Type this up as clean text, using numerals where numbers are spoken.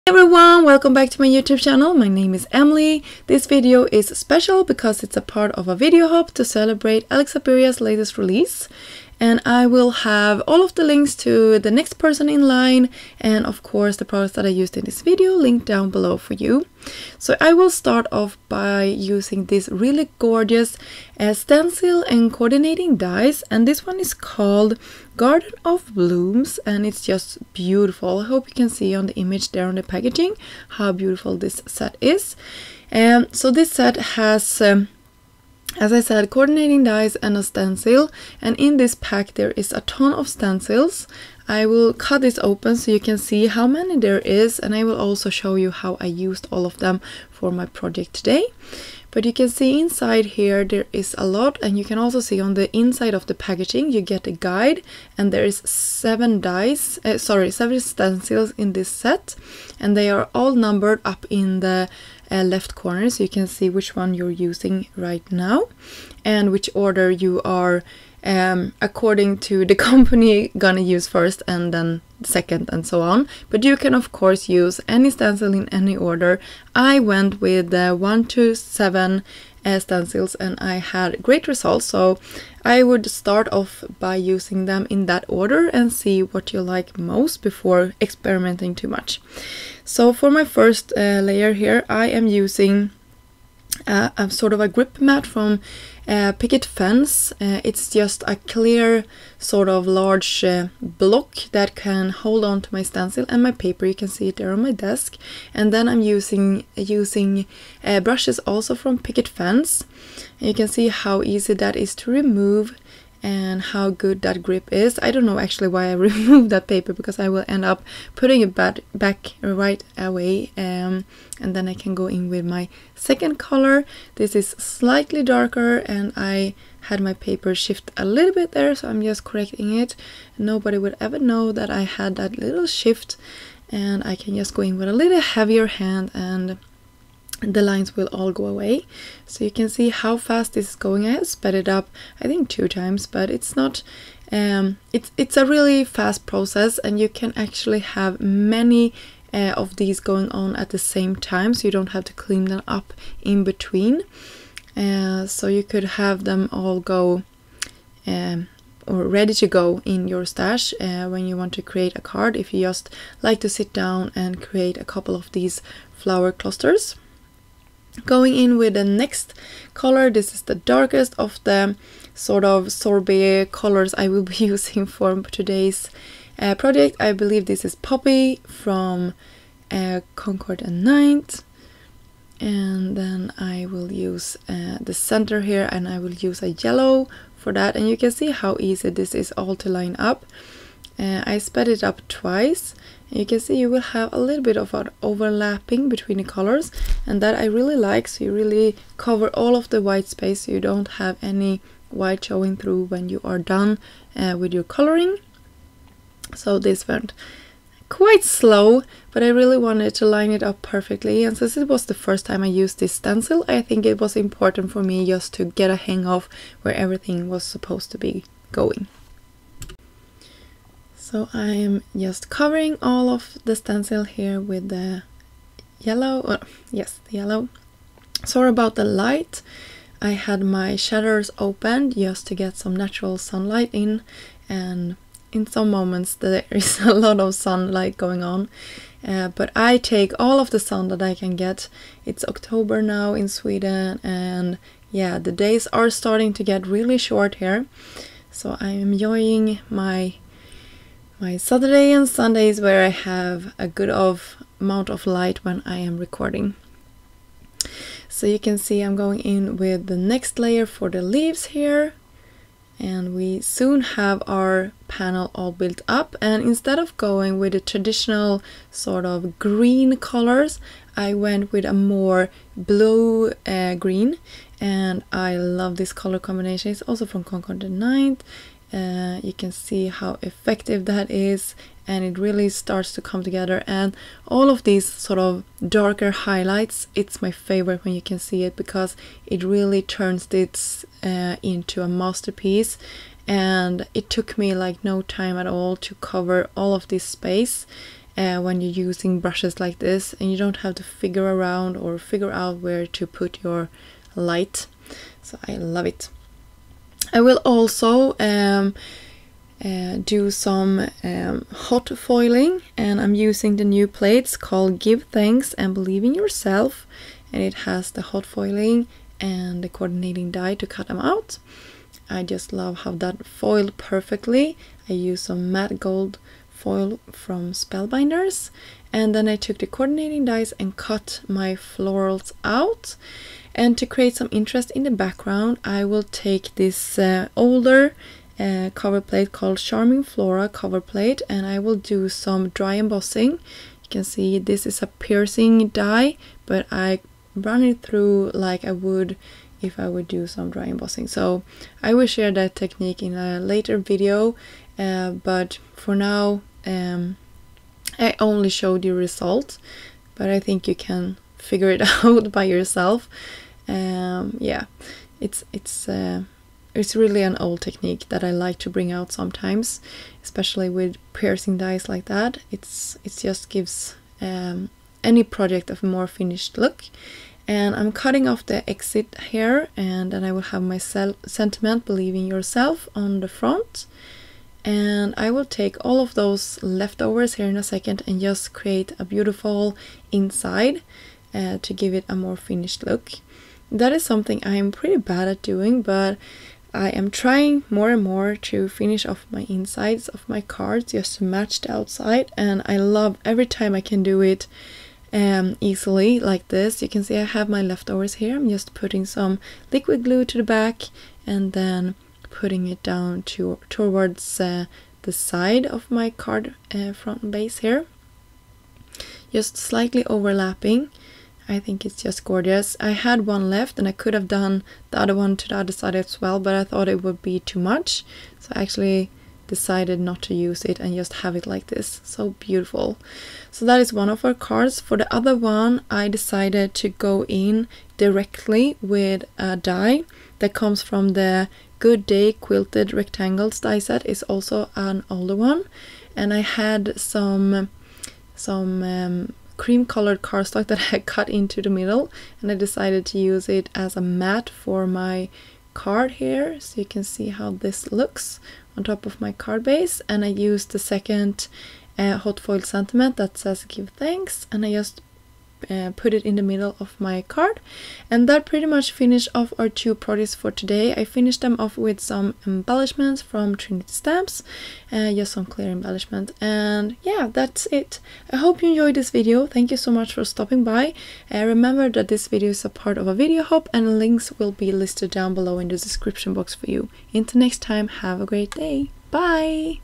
Hey everyone, welcome back to my YouTube channel. My name is Emily. This video is special because it's a part of a video hop to celebrate Alex Syberia's latest release. And I will have all of the links to the next person in line and of course the products that I used in this video linked down below for you. So I will start off by using this really gorgeous stencil and coordinating dies, and this one is called Garden of Blooms and it's just beautiful. I hope you can see on the image there on the packaging how beautiful this set is. So this set has as I said, coordinating dies and a stencil, and in this pack there is a ton of stencils. I will cut this open so you can see how many there is, and I will also show you how I used all of them for my project today. But you can see inside here there is a lot, and you can also see on the inside of the packaging you get a guide, and there is 7 stencils in this set, and they are all numbered up in the left corner, so you can see which one you're using right now and which order you are according to the company gonna use first and then second and so on. But you can of course use any stencil in any order. I went with 1 to 7 stencils and I had great results, so I would start off by using them in that order and see what you like most before experimenting too much. So for my first layer here I am using a sort of a grip mat from Picket Fence. It's just a clear sort of large block that can hold on to my stencil and my paper. You can see it there on my desk. And then I'm using brushes also from Picket Fence. And you can see how easy that is to remove and how good that grip is. I don't know actually why I removed that paper, because I will end up putting it back right away, and then I can go in with my second color. This is slightly darker and I had my paper shift a little bit there, so I'm just correcting it. Nobody would ever know that I had that little shift, and I can just go in with a little heavier hand and the lines will all go away. So you can see how fast this is going. I have sped it up I think 2 times, but it's not it's a really fast process, and you can actually have many of these going on at the same time, so you don't have to clean them up in between. So you could have them all go or ready to go in your stash when you want to create a card, if you just like to sit down and create a couple of these flower clusters. Going in with the next color, this is the darkest of the sort of sorbet colors I will be using for today's project. I believe this is Poppy from Concord and Ninth, and then I will use the center here, and I will use a yellow for that, and you can see how easy this is all to line up. I sped it up twice. You can see you will have a little bit of an overlapping between the colors, and that I really like, so you really cover all of the white space so you don't have any white showing through when you are done with your coloring. So this went quite slow, but I really wanted to line it up perfectly, and since it was the first time I used this stencil, I think it was important for me just to get a hang of where everything was supposed to be going. So I am just covering all of the stencil here with the yellow. Yes, the yellow. Sorry about the light. I had my shutters open just to get some natural sunlight in, and in some moments there is a lot of sunlight going on. But I take all of the sun that I can get. It's October now in Sweden, and yeah, the days are starting to get really short here. So I'm enjoying my Saturday and Sundays where I have a good amount of light when I am recording. So you can see I'm going in with the next layer for the leaves here, and we soon have our panel all built up. And instead of going with the traditional sort of green colors, I went with a more blue green, and I love this color combination. It's also from Concord and Ninth. You can see how effective that is, and it really starts to come together. And all of these sort of darker highlights, it's my favorite when you can see it, because it really turns this into a masterpiece. And it took me like no time at all to cover all of this space, when you're using brushes like this, and you don't have to figure around or figure out where to put your light. So I love it. I will also do some hot foiling, and I'm using the new plates called Give Thanks and Believe in Yourself, and it has the hot foiling and the coordinating die to cut them out. I just love how that foiled perfectly. I used some matte gold foil from Spellbinders, and then I took the coordinating dies and cut my florals out. And to create some interest in the background, I will take this older cover plate called Charming Flora cover plate, and I will do some dry embossing. You can see this is a piercing die, but I run it through like I would if I would do some dry embossing. So I will share that technique in a later video, but for now I only showed you result, but I think you can figure it out by yourself. Yeah, it's really an old technique that I like to bring out sometimes, especially with piercing dies like that. It just gives any project a more finished look. And I'm cutting off the exit here, and then I will have my sentiment Believe in Yourself on the front. And I will take all of those leftovers here in a second and just create a beautiful inside to give it a more finished look. That is something I am pretty bad at doing, but I am trying more and more to finish off my insides of my cards just to match the outside, and I love every time I can do it easily like this. You can see I have my leftovers here. I'm just putting some liquid glue to the back and then putting it down towards the side of my card front base here, just slightly overlapping. I think it's just gorgeous. I had one left and I could have done the other one to the other side as well, but I thought it would be too much, so I actually decided not to use it and just have it like this. So beautiful. So that is one of our cards. For the other one, I decided to go in directly with a die that comes from the Good Day Quilted Rectangles die set. Is also an older one, and I had some cream colored cardstock that I cut into the middle, and I decided to use it as a mat for my card here, so you can see how this looks on top of my card base. And I used the second hot foil sentiment that says Give Thanks, and I just put it in the middle of my card. And that pretty much finished off our two projects for today. I finished them off with some embellishments from Trinity Stamps, just some clear embellishment, and yeah, that's it. I hope you enjoyed this video. Thank you so much for stopping by. Remember that this video is a part of a video hop, and links will be listed down below in the description box for you. Until next time, have a great day. Bye!